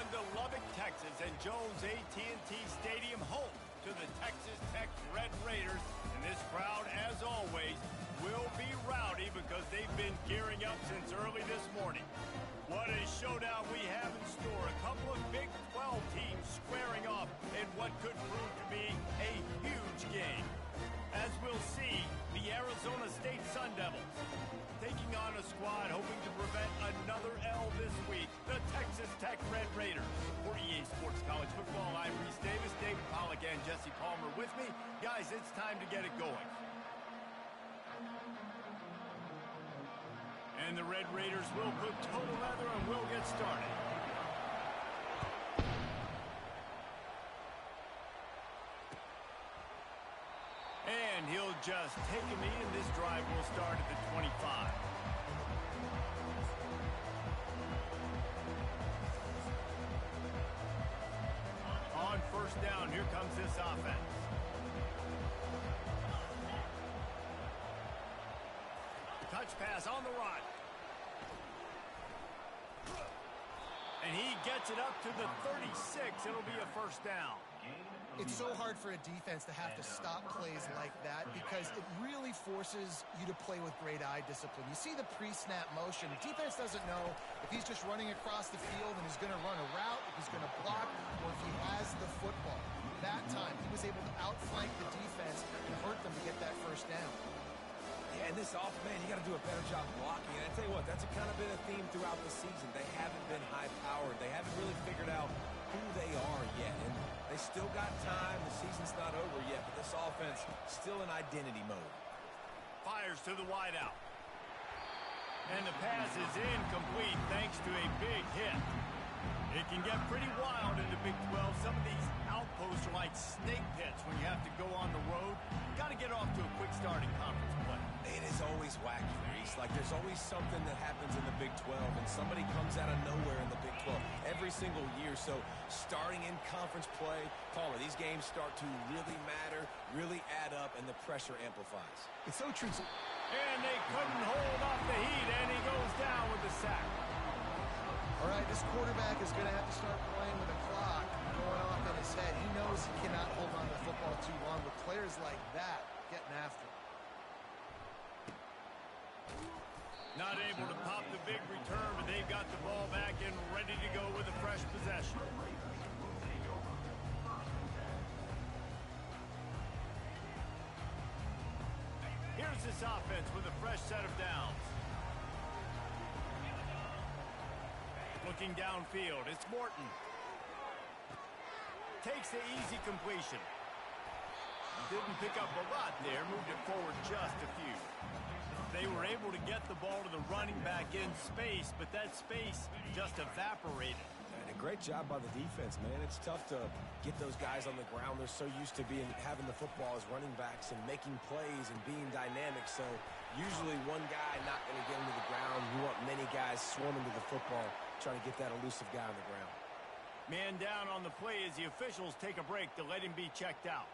to Lubbock, Texas, and Jones AT&T Stadium, home to the Texas Tech Red Raiders. And this crowd, as always, will be rowdy because they've been gearing up since early this morning. What a showdown we have in store. A couple of Big 12 teams squaring off in what could prove to be a huge game. As we'll see, the Arizona State Sun Devils taking on a squad hoping to prevent another L this week, the Texas Tech Red Raiders. For EA Sports College Football, I'm Reese Davis, David Pollack, and Jesse Palmer with me. Guys, it's time to get it going. And the Red Raiders will put total leather and will get started. And he'll just take a knee, and this drive will start at the 25. On first down, here comes this offense. Touch pass on the run. And he gets it up to the 36. It'll be a first down. It's so hard for a defense to have to stop plays like that because it really forces you to play with great eye discipline. You see the pre-snap motion. The defense doesn't know if he's just running across the field and he's going to run a route, if he's going to block, or if he has the football. That time, he was able to outflank the defense and hurt them to get that first down. Yeah, and this man, you got to do a better job blocking. And I tell you what, that's kind of been a theme throughout the season. They haven't been high-powered. They haven't really figured out who they are yet. And they still got time. The season's not over yet, but this offense still in identity mode. Fires to the wideout. And the pass is incomplete thanks to a big hit. It can get pretty wild in the Big 12. Some of these outposts are like snake pits when you have to go on the road. Got to get off to a quick start in conference play. It is always wacky, Reese. Like there's always something that happens in the Big 12, and somebody comes out of nowhere in the Big 12 every single year. So starting in conference play, Palmer, these games start to really matter, really add up, and the pressure amplifies. It's so true. And they couldn't hold off the heat, and he goes down with the sack. All right, this quarterback is going to have to start playing with a clock going off in his head. He knows he cannot hold on to the football too long, but players like that getting after him. Not able to pop the big return, but they've got the ball back and ready to go with a fresh possession. Here's this offense with a fresh set of downs. Looking downfield, it's Morton. Takes the easy completion. Didn't pick up a lot there, moved it forward just a few. They were able to get the ball to the running back in space, but that space just evaporated. And a great job by the defense, man. It's tough to get those guys on the ground. They're so used to having the football as running backs and making plays and being dynamic. So usually one guy not going to get into the ground. You want many guys swarming to the football, trying to get that elusive guy on the ground. Man down on the play as the officials take a break to let him be checked out.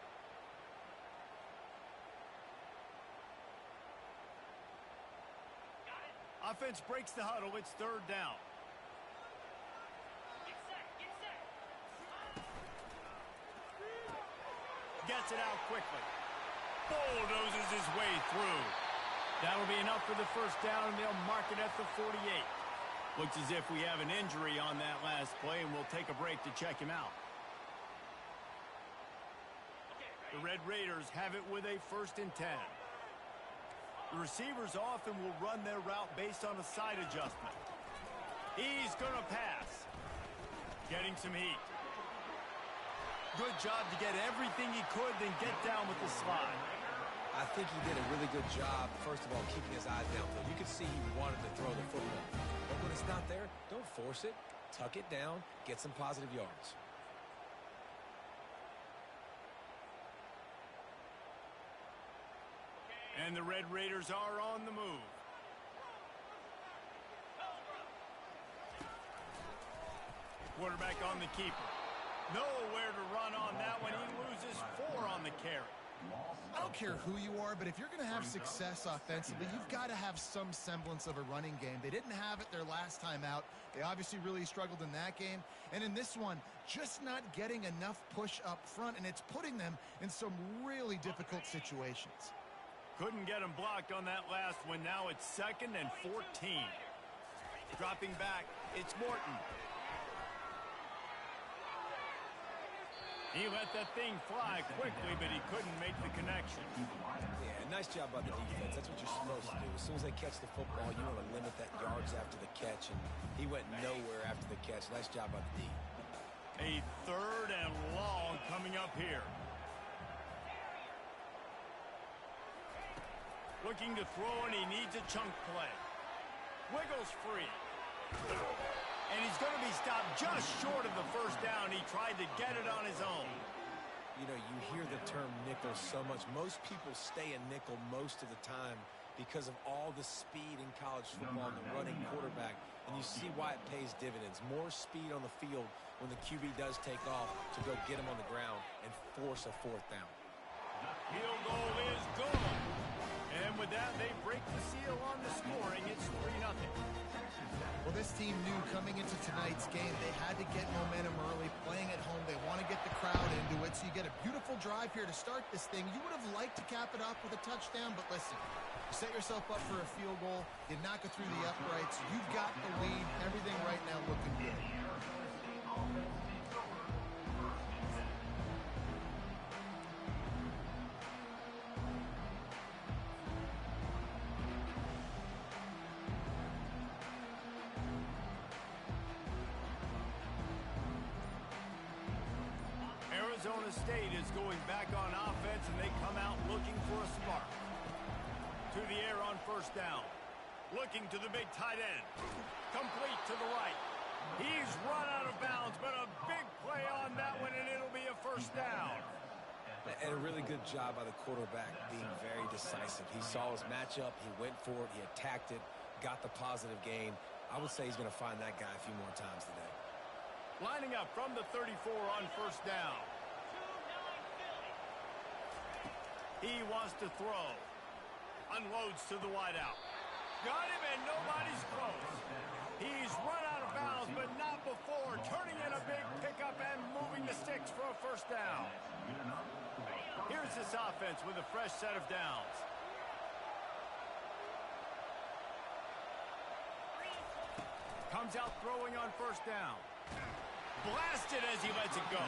Offense breaks the huddle. It's third down. Gets it out quickly. Bulldozes his way through. That'll be enough for the first down, and they'll mark it at the 48. Looks as if we have an injury on that last play, and we'll take a break to check him out. The Red Raiders have it with a 1st and 10. The receivers often will run their route based on a side adjustment. He's going to pass. Getting some heat. Good job to get everything he could, then get down with the slide. I think he did a really good job, first of all, keeping his eyes downfield. You could see he wanted to throw the football. But when it's not there, don't force it. Tuck it down. Get some positive yards. And the Red Raiders are on the move. Quarterback on the keeper. Nowhere to run on that one. He loses 4 on the carry. don't care who you are, but if you're going to have success offensively, you've got to have some semblance of a running game. They didn't have it their last time out. They obviously really struggled in that game. And in this one, just not getting enough push up front, and it's putting them in some really difficult situations. Couldn't get him blocked on that last one. Now it's 2nd and 14. Dropping back, it's Morton. He let that thing fly quickly, but he couldn't make the connection. Yeah, nice job by the defense. That's what you're supposed to do. As soon as they catch the football, you want to limit that yards after the catch, and he went nowhere after the catch. Nice job by the D. A 3rd and long coming up here. Looking to throw, and he needs a chunk play. Wiggles free. And he's going to be stopped just short of the first down. He tried to get it on his own. You know, you hear the term nickel so much. Most people stay a nickel most of the time because of all the speed in college football and the running quarterback. And you see why it pays dividends. More speed on the field when the QB does take off to go get him on the ground and force a 4th down. Field goal is good. And with that, they break the seal on the scoring. It's 3-0. Well, this team knew coming into tonight's game they had to get momentum early, playing at home. They want to get the crowd into it, so you get a beautiful drive here to start this thing. You would have liked to cap it off with a touchdown, but listen, you set yourself up for a field goal, you knock it through the uprights, you've got the lead, everything right now looking good. Arizona State is going back on offense, and they come out looking for a spark. To the air on 1st down. Looking to the big tight end. Complete to the right. He's run out of bounds, but a big play on that one, and it'll be a 1st down. And a really good job by the quarterback being very decisive. He saw his matchup, he went for it, he attacked it, got the positive gain. I would say he's going to find that guy a few more times today. Lining up from the 34 on 1st down. He wants to throw. Unloads to the wideout. Got him, and nobody's close. He's run out of bounds, but not before. Turning in a big pickup and moving the sticks for a 1st down. Here's this offense with a fresh set of downs. Comes out throwing on 1st down. Blasted as he lets it go.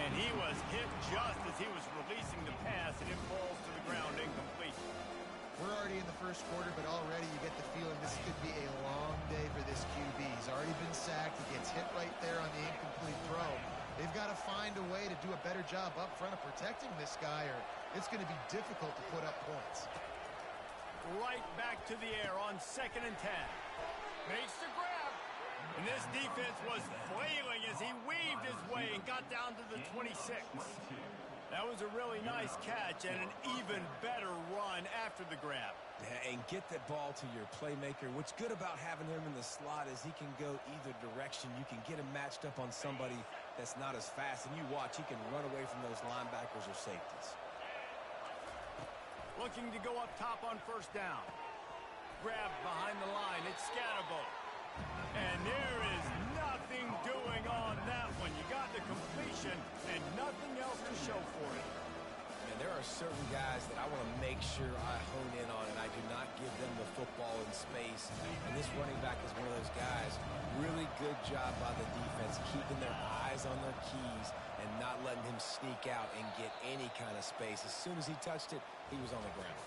And he was hit just as he was releasing the pass, and it falls to the ground incomplete. We're already in the 1st quarter, but already you get the feeling this could be a long day for this QB. He's already been sacked. He gets hit right there on the incomplete throw. They've got to find a way to do a better job up front of protecting this guy, or it's going to be difficult to put up points. Right back to the air on 2nd and 10. Makes the grab. And this defense was flailing as he weaved his way and got down to the 26. That was a really nice catch and an even better run after the grab. Yeah, and get that ball to your playmaker. What's good about having him in the slot is he can go either direction. You can get him matched up on somebody that's not as fast, and you watch, he can run away from those linebackers or safeties. Looking to go up top on 1st down. Grab behind the line. It's Scatterbo. And there is nothing doing on that one. You got the completion and nothing else to show for it. And there are certain guys that I want to make sure I hone in on, and I do not give them the football in space. And this running back is one of those guys. Really good job by the defense, keeping their eyes on their keys and not letting him sneak out and get any kind of space. As soon as he touched it, he was on the ground.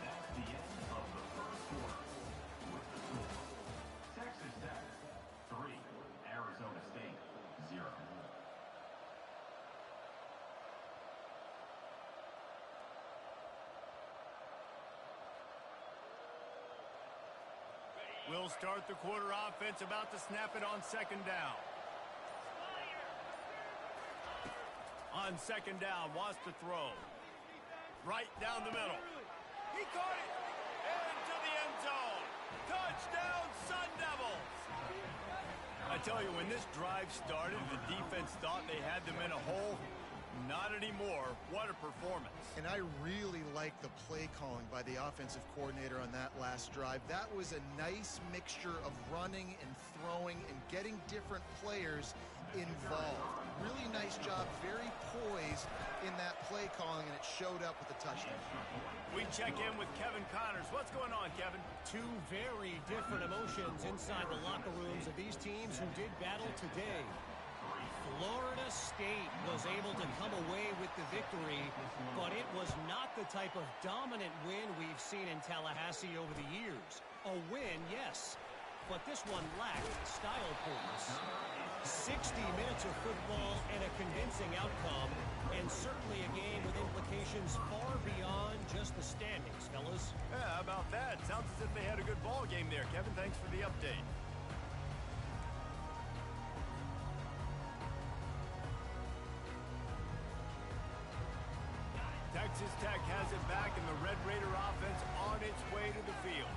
That's the end of the 1st quarter. With the score, Texas Tech 3, Arizona State 0. We'll start the quarter offense, about to snap it on 2nd down. On 2nd down, wants to throw. Right down the middle. He caught it! Into the end zone! Touchdown, Sun Devils! I tell you, when this drive started, the defense thought they had them in a hole. Not anymore. What a performance. And I really like the play calling by the offensive coordinator on that last drive. That was a nice mixture of running and throwing and getting different players involved. Really nice job, very poised in that play calling, and it showed up with the touchdown. We check in with Kevin Connors. What's going on, Kevin? Two very different emotions inside the locker rooms of these teams who did battle today. Florida State was able to come away with the victory, but it was not the type of dominant win we've seen in Tallahassee over the years. A win, yes, but this one lacked style points. 60 minutes of football and a convincing outcome, and certainly a game with implications far beyond just the standings, fellas. Yeah, how about that? Sounds as if they had a good ball game there, Kevin. Thanks for the update. Texas Tech has it back, and the Red Raider offense on its way to the field.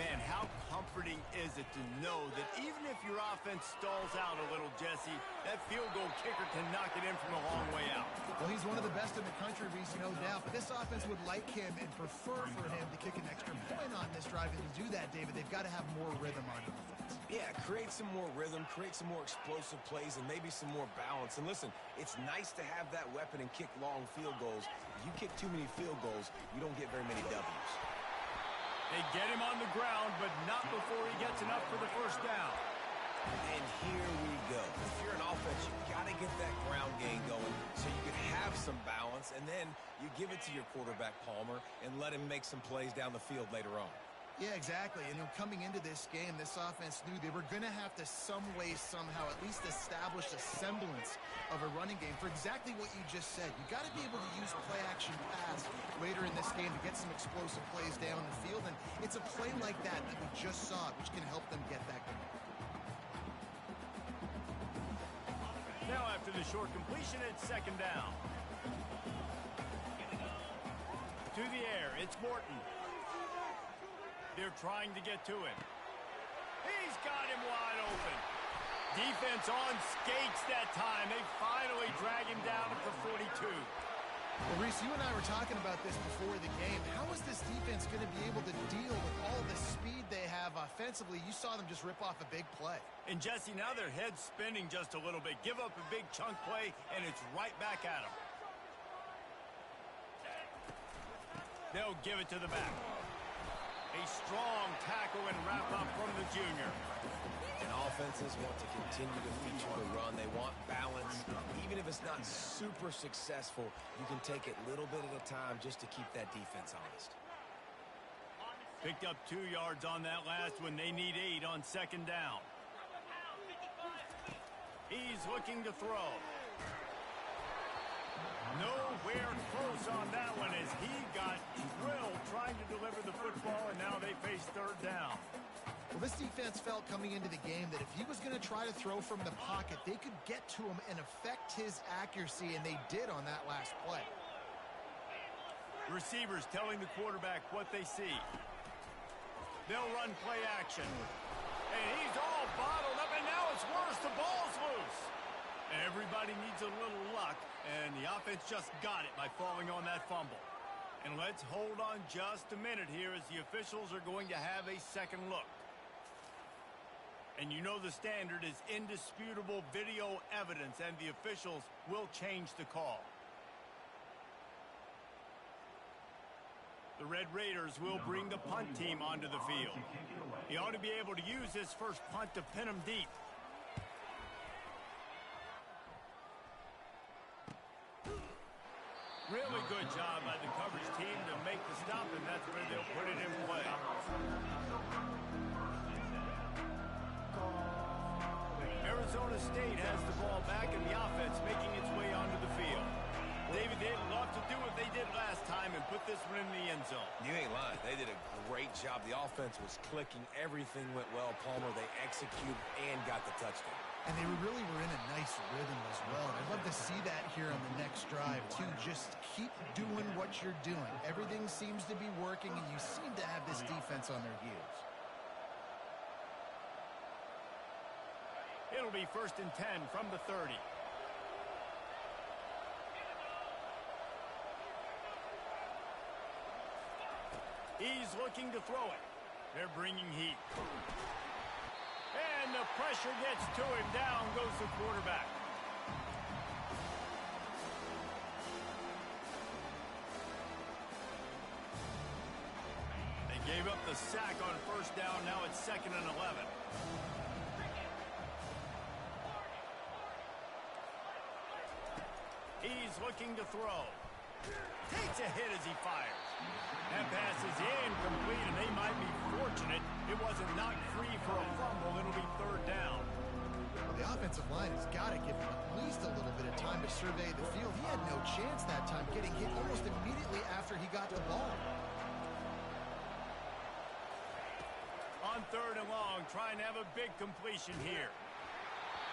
Man, how comforting is it to know that even if your offense stalls out a little, Jesse, that field goal kicker can knock it in from a long way out. Well, he's one of the best in the country, Reese, no doubt. But this offense would like him and prefer for him to kick an extra point on this drive. And to do that, David, they've got to have more rhythm on offense. Yeah, create some more rhythm, create some more explosive plays, and maybe some more balance. And listen, it's nice to have that weapon and kick long field goals. If you kick too many field goals, you don't get very many W's. They get him on the ground, but not before he gets enough for the first down. And here we go. If you're an offense, you got to get that ground game going so you can have some balance, and then you give it to your quarterback, Palmer, and let him make some plays down the field later on. Yeah, exactly. And coming into this game, this offense knew they were going to have to some way, somehow, at least establish a semblance of a running game for exactly what you just said. You got to be able to use play-action pass later in this game to get some explosive plays down the field. And it's a play like that that we just saw, which can help them get that going. Now after the short completion, it's second down. To the air, it's Morton. They're trying to get to him. He's got him wide open. Defense on skates that time. They finally drag him down for 42. Well, Reese, you and I were talking about this before the game. How is this defense going to be able to deal with all the speed they have offensively? You saw them just rip off a big play. And Jesse, now their head's spinning just a little bit. Give up a big chunk play, and it's right back at them. They'll give it to the back. A strong tackle and wrap up from the junior. And offenses want to continue to feature the run. They want balance. Even if it's not super successful, you can take it little bit at a time just to keep that defense honest. Picked up 2 yards on that last one. They need 8 on second down. He's looking to throw. Nowhere close on that one as he got drilled trying to deliver the football, and now they face third down. Well, this defense felt coming into the game that if he was going to try to throw from the pocket, they could get to him and affect his accuracy, and they did on that last play. Receivers telling the quarterback what they see. They'll run play action. And he's all bottled up, and now it's worse. The ball's loose. Everybody needs a little luck, and the offense just got it by falling on that fumble. And let's hold on just a minute here as the officials are going to have a second look. And you know the standard is indisputable video evidence, and the officials will change the call. The Red Raiders will bring the punt team onto the field. He ought to be able to use this first punt to pin him deep. Really good job by the coverage team to make the stop, and that's where they'll put it in play. Arizona State has the ball back, and the offense making its way onto the field. David, they'd love to do what they did last time and put this one in the end zone. You ain't lying. They did a great job. The offense was clicking. Everything went well. Palmer, they executed and got the touchdown. And they really were in a nice rhythm as well. And I'd love to see that here on the next drive, too. Just keep doing what you're doing. Everything seems to be working, and you seem to have this defense on their heels. It'll be 1st and 10 from the 30. He's looking to throw it. They're bringing heat. And the pressure gets to him. Down goes the quarterback. They gave up the sack on first down. Now it's 2nd and 11. He's looking to throw. Takes a hit as he fires. That pass is incomplete, and they might be fortunate it wasn't knocked free for a fumble. It'll be 3rd down. Well, the offensive line has got to give him at least a little bit of time to survey the field. He had no chance that time, getting hit almost immediately after he got the ball. On 3rd and long, trying to have a big completion here.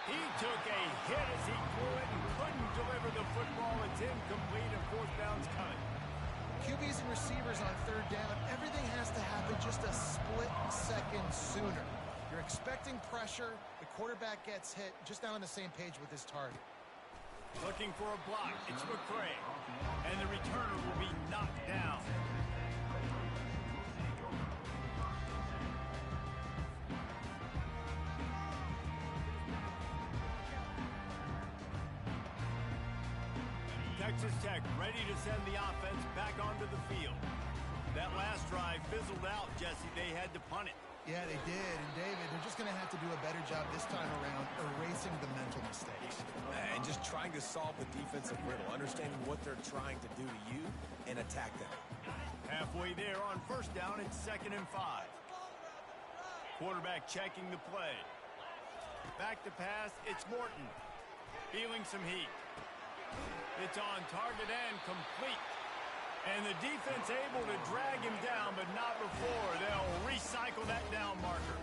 He took a hit as he threw it and couldn't deliver the football. It's incomplete, and 4th down's coming. QBs and receivers on 3rd down, everything has to happen just a split second sooner. You're expecting pressure, the quarterback gets hit, just not on the same page with his target. Looking for a block, it's McCray, and the returner will be knocked down. Texas Tech ready to send the offense back onto the field. That last drive fizzled out, Jesse. They had to punt it. Yeah, they did. And, David, they're just going to have to do a better job this time around erasing the mental mistakes. And just trying to solve the defensive riddle, understanding what they're trying to do to you and attack them. Halfway there on first down, it's 2nd and 5. Quarterback checking the play. Back to pass, it's Morton. Feeling some heat. It's on target and complete. And the defense able to drag him down, but not before. They'll recycle that down marker.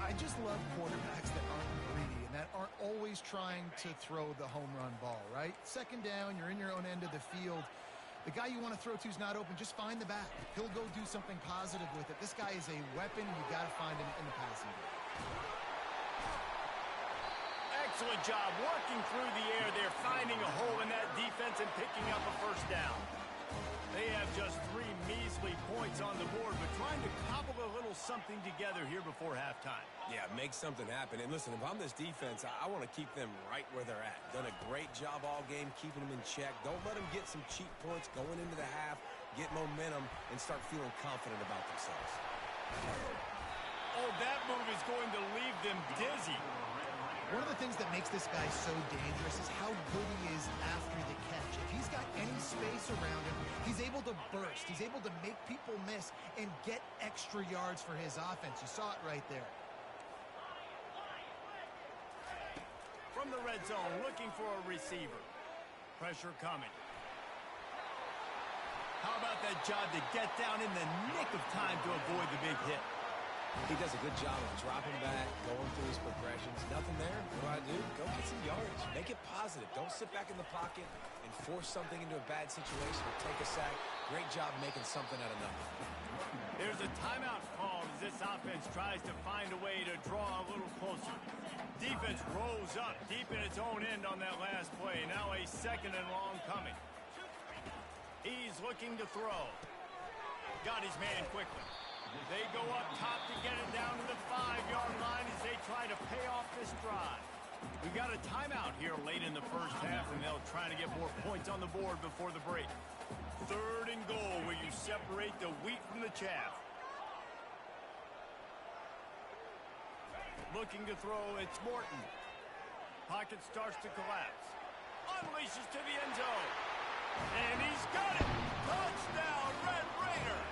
I just love quarterbacks that aren't greedy and that aren't always trying to throw the home run ball, right? 2nd down, you're in your own end of the field. The guy you want to throw to is not open. Just find the back. He'll go do something positive with it. This guy is a weapon. You got to find him in the passing game. Excellent job working through the air there, finding a hole in that defense and picking up a 1st down. They have just 3 measly points on the board, but trying to cobble a little something together here before halftime. Yeah, make something happen. And listen, if I'm this defense, I want to keep them right where they're at. Done a great job all game keeping them in check. Don't let them get some cheap points going into the half, get momentum, and start feeling confident about themselves. Oh, that move is going to leave them dizzy. One of the things that makes this guy so dangerous is how good he is after the catch. If he's got any space around him, he's able to burst. He's able to make people miss and get extra yards for his offense. You saw it right there. From the red zone, looking for a receiver. Pressure coming. How about that job to get down in the nick of time to avoid the big hit? He does a good job of dropping back, going through his progressions. Nothing there. What do? Go get some yards. Make it positive. Don't sit back in the pocket and force something into a bad situation or take a sack. Great job making something out of nothing. There's a timeout called as this offense tries to find a way to draw a little closer. Defense rolls up deep in its own end on that last play. Now a 2nd and long coming. He's looking to throw. Got his man quickly. They go up top to get it down to the 5-yard line as they try to pay off this drive. We've got a timeout here late in the first half, and they'll try to get more points on the board before the break. 3rd and goal where you separate the wheat from the chaff. Looking to throw, it's Morton. Pocket starts to collapse. Unleashes to the end zone. And he's got it! Touchdown, Red Raider!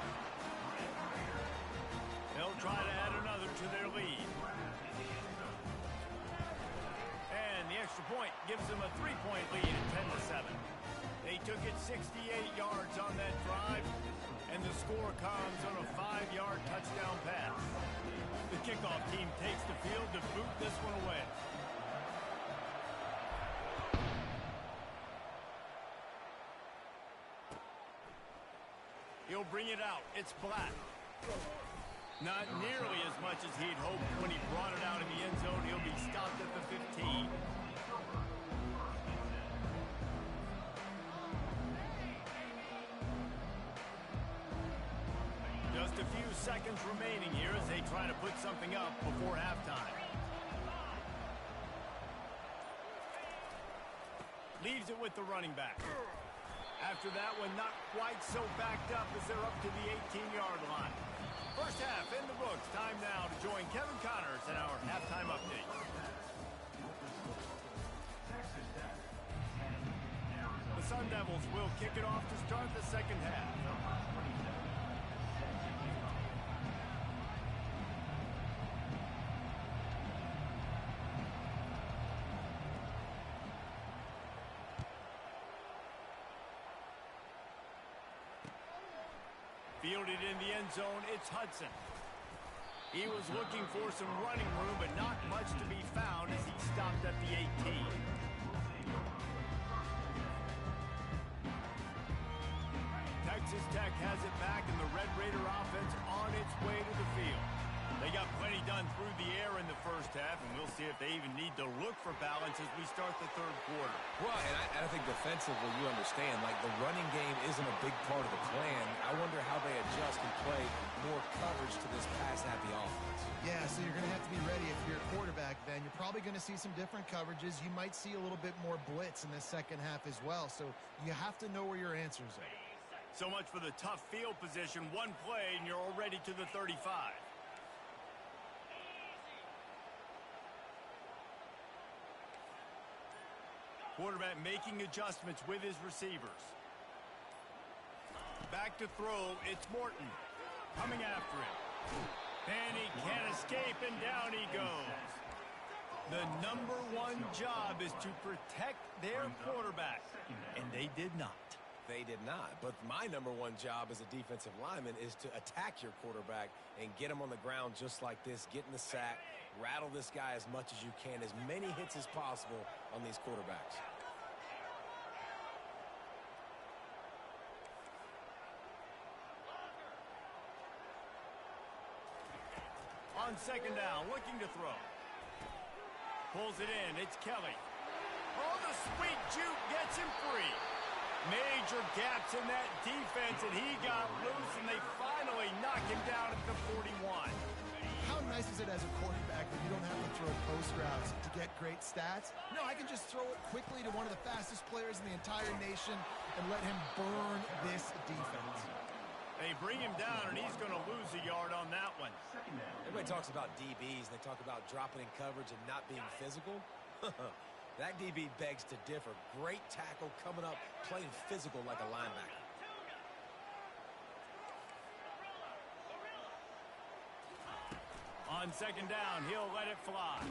They'll try to add another to their lead. And the extra point gives them a 3-point lead at 10-7. They took it 68 yards on that drive, and the score comes on a 5-yard touchdown pass. The kickoff team takes the field to boot this one away. He'll bring it out. It's Black. Not nearly as much as he'd hoped when he brought it out in the end zone. He'll be stopped at the 15. seconds remaining here as they try to put something up before halftime. Leaves it with the running back. After that one, not quite so backed up as they're up to the 18-yard line. First half in the books. Time now to join Kevin Connors in our halftime update. The Sun Devils will kick it off to start the second half. Fielded in the end zone, it's Hudson. He was looking for some running room, but not much to be found as he stopped at the 18. Texas Tech has it back, and the Red Raider offense on its way to the field. They got plenty done through the air in the first half, and we'll see if they even need to look for balance as we start the third quarter. Well, and I think defensively, you understand, like the running game isn't a big part of the plan. I wonder how they adjust and play more coverage to this pass-happy offense. Yeah, so you're going to have to be ready if you're a quarterback, Ben. You're probably going to see some different coverages. You might see a little bit more blitz in the second half as well, so you have to know where your answers are. So much for the tough field position. One play, and you're already to the 35. Quarterback making adjustments with his receivers. Back to throw, it's Morton. Coming after him. And he can't escape, and down he goes. The number one job is to protect their quarterback, and they did not. They did not, but my number one job as a defensive lineman is to attack your quarterback and get him on the ground just like this, get in the sack, rattle this guy as much as you can, as many hits as possible on these quarterbacks. On second down, looking to throw. Pulls it in, it's Kelly. Oh, the sweet juke gets him free. Major gaps in that defense, and he got loose, and they finally knock him down at the 41. How nice is it as a quarterback that you don't have to throw post routes to get great stats? No, I can just throw it quickly to one of the fastest players in the entire nation and let him burn this defense. They bring him down, and he's going to lose a yard on that one. Everybody talks about DBs, and they talk about dropping in coverage and not being physical. That DB begs to differ. Great tackle coming up, playing physical like a linebacker. On second down, he'll let it fly.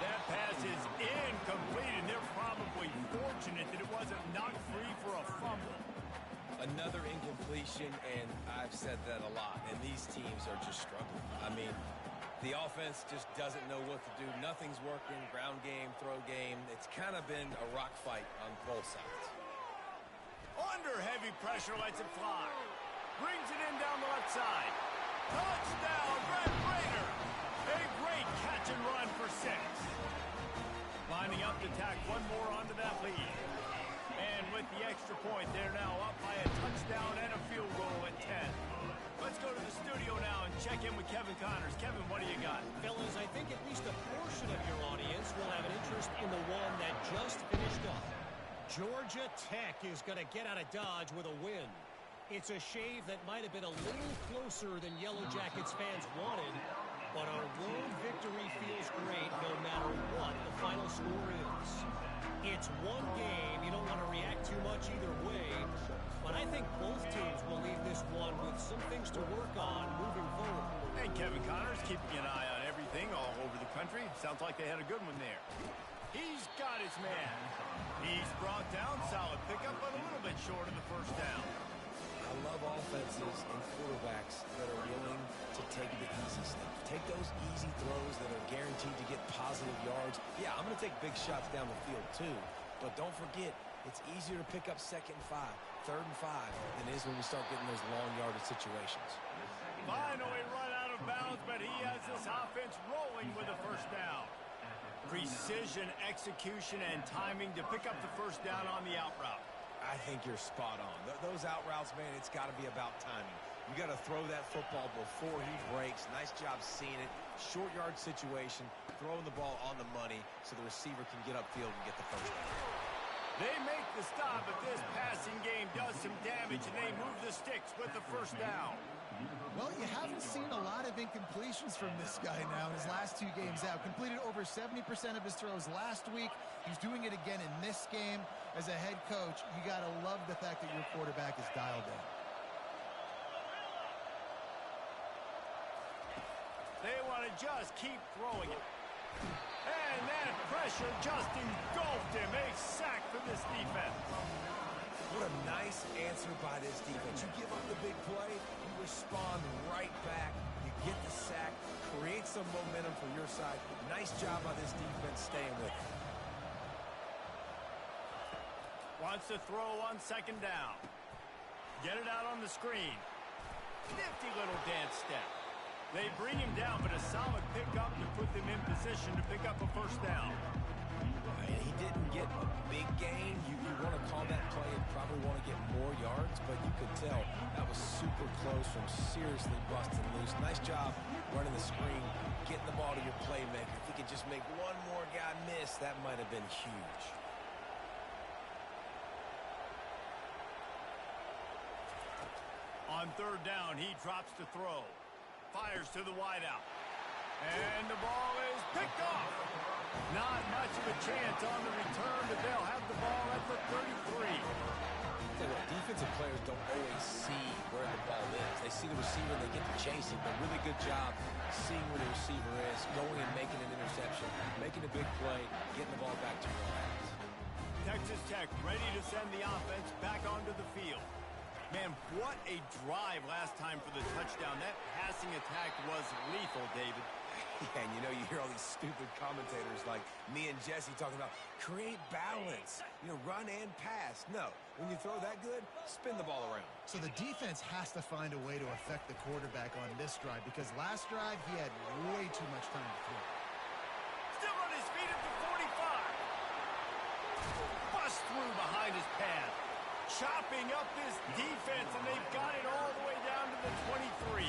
That pass is incomplete, and they're probably fortunate that it wasn't knocked free for a fumble. Another incompletion, and I've said that a lot, and these teams are just struggling. I mean, the offense just doesn't know what to do. Nothing's working. Ground game, throw game. It's kind of been a rock fight on both sides. Under heavy pressure, lets it fly. Brings it in down the left side. Touchdown, Red Raider! A great catch and run for 6. Lining up to tack one more onto that lead. And with the extra point, they're now up by a touchdown and a field goal at 10. Let's go to the studio now and check in with Kevin Connors. Kevin, what do you got? Fellas, I think at least a portion of your audience will have an interest in the one that just finished up. Georgia Tech is going to get out of Dodge with a win. It's a shave that might have been a little closer than Yellow Jackets fans wanted, but a road victory feels great no matter what the final score is. It's one game. You don't want to react too much either way, but I think both teams will leave this one with some things to work on moving forward. And Kevin Connors keeping an eye on everything all over the country. Sounds like they had a good one there. He's got his man. He's brought down solid pickup, but a little bit short of the first down. I love offenses and quarterbacks that are willing to take the easy stuff. Take those easy throws that are guaranteed to get positive yards. Yeah, I'm going to take big shots down the field too, but don't forget, it's easier to pick up 2nd and 5, 3rd and 5 than it is when we start getting those long yardage situations. Finally run out of bounds, but he has this offense rolling with a first down. Precision, execution, and timing to pick up the first down on the out route. I think you're spot on. Those out routes, man, it's got to be about timing. You got to throw that football before he breaks. Nice job seeing it. Short yard situation, throwing the ball on the money so the receiver can get upfield and get the first down. They make the stop, but this passing game does some damage, and they move the sticks with the first down. Well, you haven't seen a lot of incompletions from this guy now in his last 2 games out. Completed over 70% of his throws last week. He's doing it again in this game. As a head coach, you got to love the fact that your quarterback is dialed in. They want to just keep throwing it. And that pressure just engulfed him. A sack for this defense. What a nice answer by this defense. You give up the big play, you respond right back. You get the sack, create some momentum for your side. Nice job by this defense staying with it. Wants to throw on second down. Get it out on the screen. Nifty little dance step. They bring him down, but a solid pickup to put them in position to pick up a first down. And he didn't get a big gain. You want to call that play and probably want to get more yards, but you could tell that was super close from seriously busting loose. Nice job running the screen, getting the ball to your playmaker. If he could just make one more guy miss, that might have been huge. On third down, he drops to throw. Fires to the wideout. And the ball is picked off. Not much of a chance on the return, but they'll have the ball at the 33. Defensive players don't always see where the ball is. They see the receiver and they get to chase it, but really good job seeing where the receiver is, going and making an interception, making a big play, getting the ball back to your hands. Texas Tech ready to send the offense back onto the field. Man, what a drive last time for the touchdown. That passing attack was lethal, David. Yeah, and you hear all these stupid commentators like me and Jesse talking about create balance, run and pass. No, when you throw that good, spin the ball around. So the defense has to find a way to affect the quarterback on this drive because last drive he had way too much time to throw. Still on his feet at the 45. Bust through behind his pad. Chopping up this defense, and they've got it all the way down to the 23.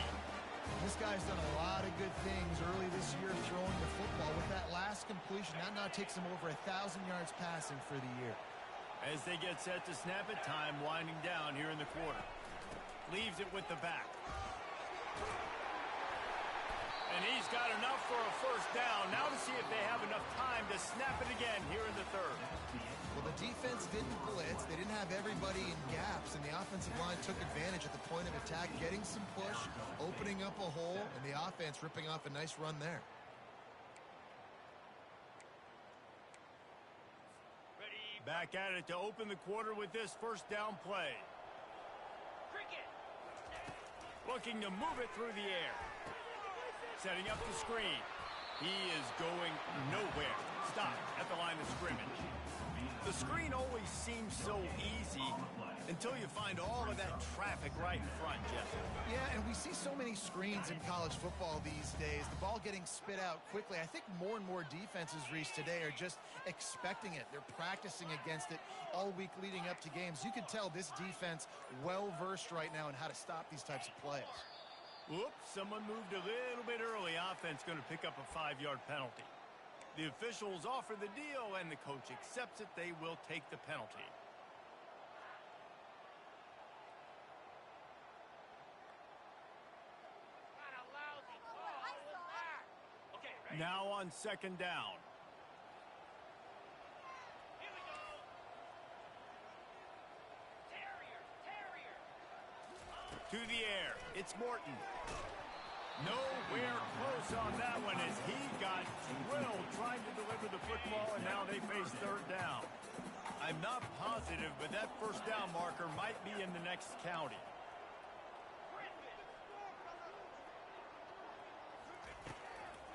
This guy's done a lot of good things early this year throwing the football. With that last completion, that now takes him over 1,000 yards passing for the year. As they get set to snap it, time winding down here in the quarter. Leaves it with the back. And he's got enough for a first down. Now to see if they have enough time to snap it again here in the third. Well, the defense didn't blitz. They didn't have everybody in gaps, and the offensive line took advantage at the point of attack, getting some push, opening up a hole, and the offense ripping off a nice run there. Back at it to open the quarter with this first down play. Looking to move it through the air. Setting up the screen. He is going nowhere. Stop at the line of scrimmage. The screen always seems so easy until you find all of that traffic right in front, Jeff. Yeah, and we see so many screens in college football these days. The ball getting spit out quickly. I think more and more defenses, Reese, today are just expecting it. They're practicing against it all week leading up to games. You can tell this defense well-versed right now in how to stop these types of plays. Whoops, someone moved a little bit early. Offense going to pick up a 5-yard penalty. The officials offer the deal, and the coach accepts it. They will take the penalty. Now on second down. To the air. It's Morton. Nowhere close on that one as he got drilled trying to deliver the football, and now they face third down. I'm not positive, but that first down marker might be in the next county.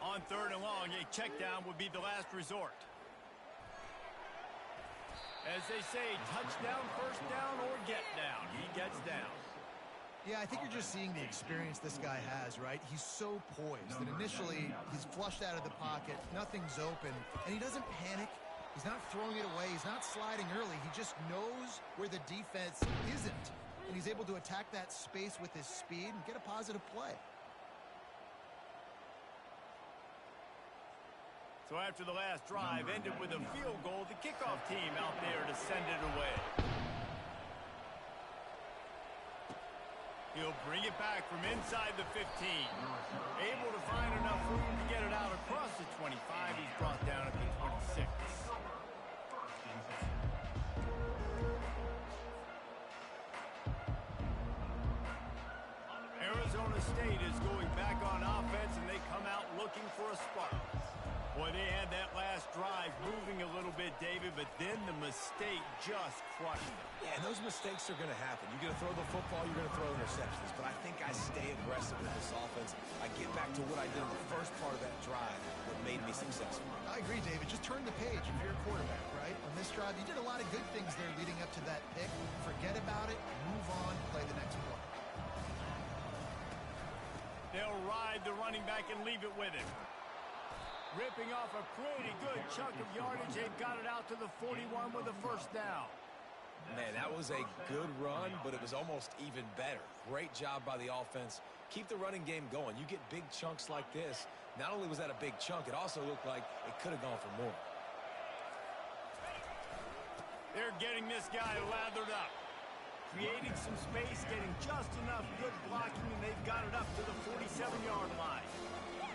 On third and long, a check down would be the last resort. As they say, touchdown, first down, or get down. He gets down. Yeah, I think you're just seeing the experience this guy has, right? He's so poised that initially he's flushed out of the pocket, nothing's open, and he doesn't panic. He's not throwing it away. He's not sliding early. He just knows where the defense isn't. and he's able to attack that space with his speed and get a positive play. So after the last drive ended with a field goal, the kickoff team out there to send it away. He'll bring it back from inside the 15. Able to find enough room to get it out across the 25. He's brought down at the 26. Arizona State is going back on offense, and they come out looking for a spark. Boy, they had that last drive moving a little bit, David, but then the mistake just crushed them. Yeah, and those mistakes are going to happen. You're going to throw the football, you're going to throw interceptions, but I think I stay aggressive with this offense. I get back to what I did in the first part of that drive that made me successful. I agree, David. Just turn the page if you're a quarterback, right? On this drive, you did a lot of good things there leading up to that pick. Forget about it, move on, play the next play. They'll ride the running back and leave it with him. Ripping off a pretty good chunk of yardage. They've got it out to the 41 with a first down. Man, that was a good run, but it was almost even better. Great job by the offense. Keep the running game going. You get big chunks like this. Not only was that a big chunk, it also looked like it could have gone for more. They're getting this guy lathered up. Creating some space, getting just enough good blocking, and they've got it up to the 47-yard line.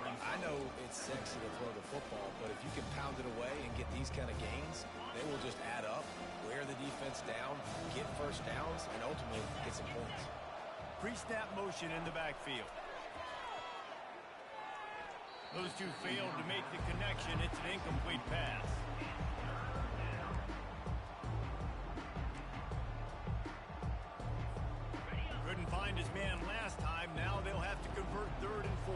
I know it's sexy to throw the football, but if you can pound it away and get these kind of gains, they will just add up, wear the defense down, get first downs, and ultimately get some points. Pre-snap motion in the backfield. Those two failed to make the connection. It's an incomplete pass. Couldn't find his man last time. Now they'll have to convert 3rd and 4.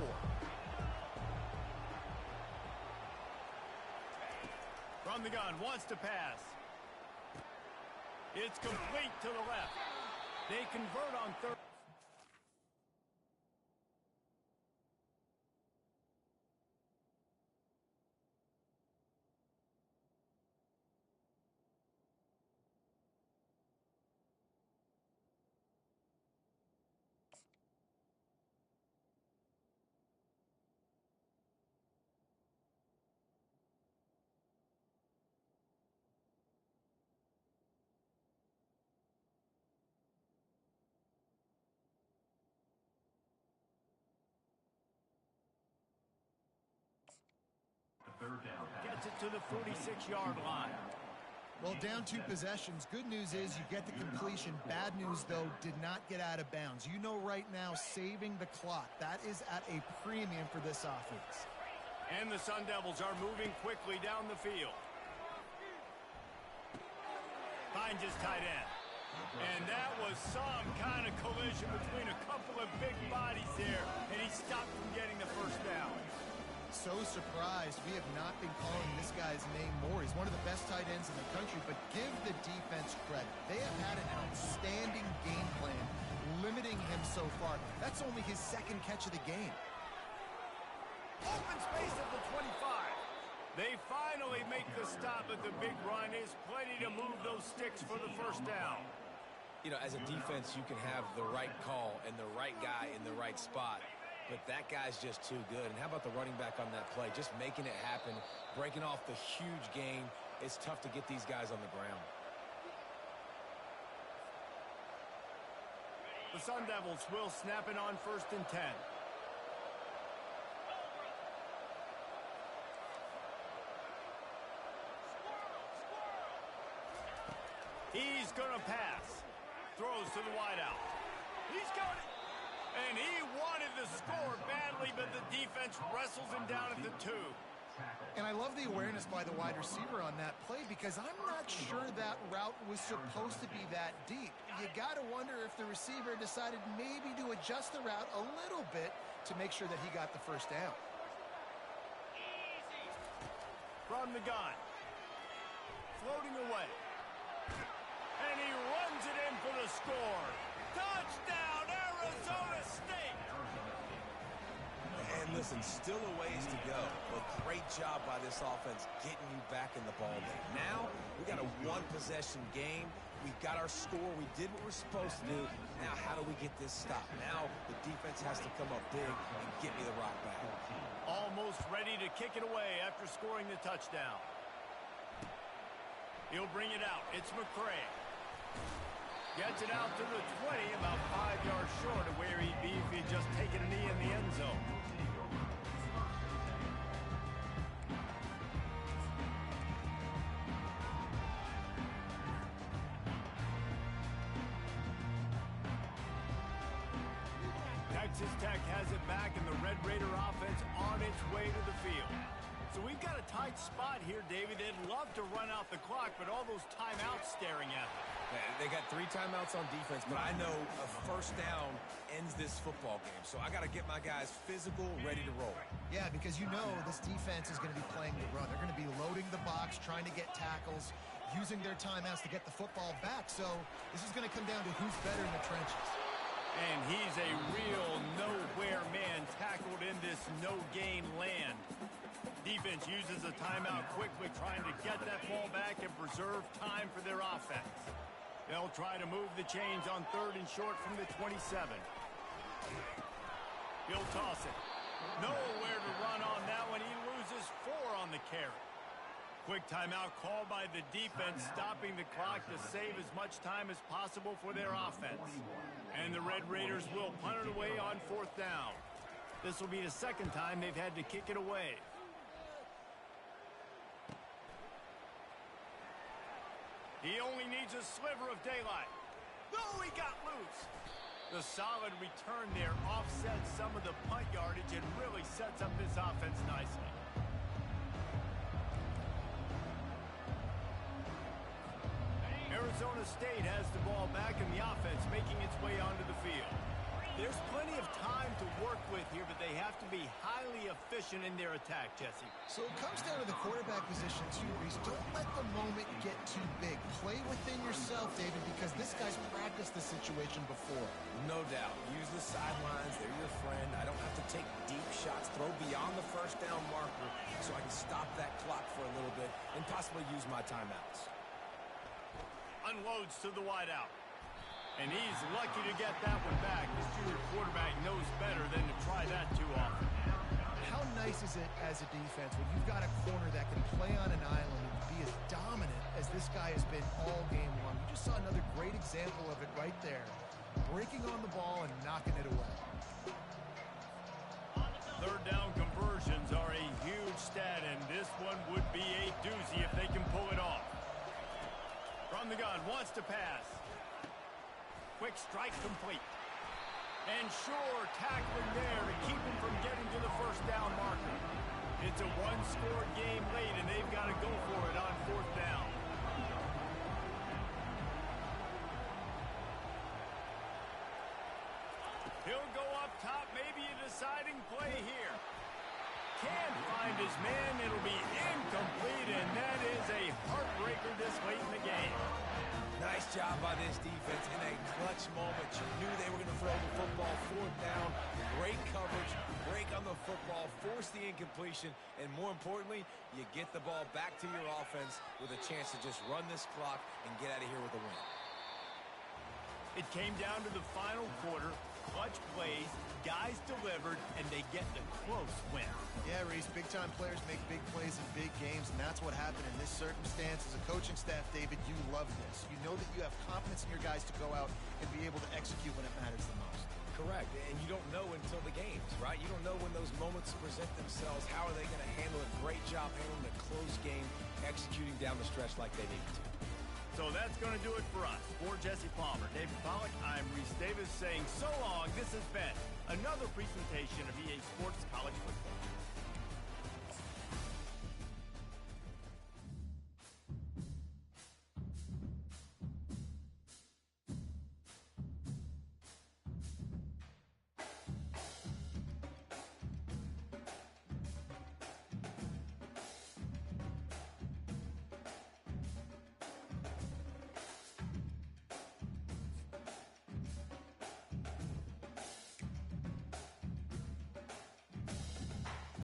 From the gun, wants to pass. It's complete to the left. They convert on 3rd. Gets it to the 46-yard line. Well, down 2 possessions. Good news is you get the completion. Bad news, though, did not get out of bounds. You know right now, saving the clock. That is at a premium for this offense. And the Sun Devils are moving quickly down the field. Finds his tight end. And that was some kind of collision between a couple of big bodies there, and he stopped from getting the first down. So surprised we have not been calling this guy's name more. He's one of the best tight ends in the country, but give the defense credit. They have had an outstanding game plan limiting him so far. That's only his 2nd catch of the game. Open space at the 25. They finally make the stop at the big run. Is plenty to move those sticks for the first down. You know, as a defense, you can have the right call and the right guy in the right spot. But that guy's just too good. And how about the running back on that play? Just making it happen, breaking off the huge gain. It's tough to get these guys on the ground. The Sun Devils will snap it on 1st and 10. He's going to pass. Throws to the wideout. He's got it. And he wanted the score badly, but the defense wrestles him down at the 2. And I love the awareness by the wide receiver on that play because I'm not sure that route was supposed to be that deep. You got to wonder if the receiver decided maybe to adjust the route a little bit to make sure that he got the first down. From the gun. Floating away. And he runs it in for the score. Touchdown, Arizona State! And listen, still a ways to go, but great job by this offense getting you back in the ball game. Now, we got a 1-possession game. we got our score. We did what we're supposed to do. Now, how do we get this stopped? Now, the defense has to come up big and get me the rock back. Almost ready to kick it away after scoring the touchdown. He'll bring it out. It's McCray. Gets it out to the 20, about 5 yards short of where he'd be if he'd just taken a knee in the end zone. Texas Tech has it back, and the Red Raider offense on its way to the field. So we've got a tight spot here, David. They'd love to run out the clock, but all those timeouts staring at them. They got 3 timeouts on defense, but I know a first down ends this football game. So I got to get my guys physical, ready to roll. Yeah, because you know this defense is going to be playing the run. They're going to be loading the box, trying to get tackles, using their timeouts to get the football back. So this is going to come down to who's better in the trenches. And he's a real nowhere man tackled in this no-gain land. Defense uses a timeout quickly, trying to get that ball back and preserve time for their offense. They'll try to move the chains on 3rd and short from the 27. He'll toss it. Nowhere to run on that one. He loses 4 on the carry. Quick timeout called by the defense, stopping the clock to save as much time as possible for their offense. And the Red Raiders will punt it away on 4th down. This will be the 2nd time they've had to kick it away. He only needs a sliver of daylight. Oh, he got loose. The solid return there offsets some of the punt yardage and really sets up this offense nicely. Arizona State has the ball back in the offense, making its way onto the field. There's plenty of time to work with here, but they have to be highly efficient in their attack, Jesse. So it comes down to the quarterback position too, Reese. Don't let the moment get too big. Play within yourself, David, because this guy's practiced this situation before. No doubt. Use the sidelines. They're your friend. I don't have to take deep shots. Throw beyond the first down marker so I can stop that clock for a little bit and possibly use my timeouts. Unloads to the wideout. And he's lucky to get that one back. This junior quarterback knows better than to try that too often. How nice is it as a defense when you've got a corner that can play on an island and be as dominant as this guy has been all game long? You just saw another great example of it right there. Breaking on the ball and knocking it away. 3rd down conversions are a huge stat, and this one would be a doozy if they can pull it off. From the gun, wants to pass. Quick strike complete. And sure, tackling there to keep him from getting to the first down marker. It's a 1-score game late, and they've got to go for it on 4th down. He'll go up top, maybe a deciding play here. Can't find his man. It'll be incomplete, and that is a heartbreaker this late in the game. Nice job by this defense in a clutch moment. You knew they were going to throw the football 4th down. Great coverage, break on the football, force the incompletion, and more importantly, you get the ball back to your offense with a chance to just run this clock and get out of here with a win. It came down to the final quarter. Clutch plays, guys delivered, and they get the close win. Yeah, Reese, big-time players make big plays in big games, and that's what happened in this circumstance. As a coaching staff, David, you love this. You know that you have confidence in your guys to go out and be able to execute when it matters the most. Correct, and you don't know until the games, right? You don't know when those moments present themselves. How are they going to handle it? Great job handling a close game, executing down the stretch like they needed to. So that's going to do it for us. For Jesse Palmer, David Pollack, I'm Reese Davis saying so long. This has been another presentation of EA Sports College Football.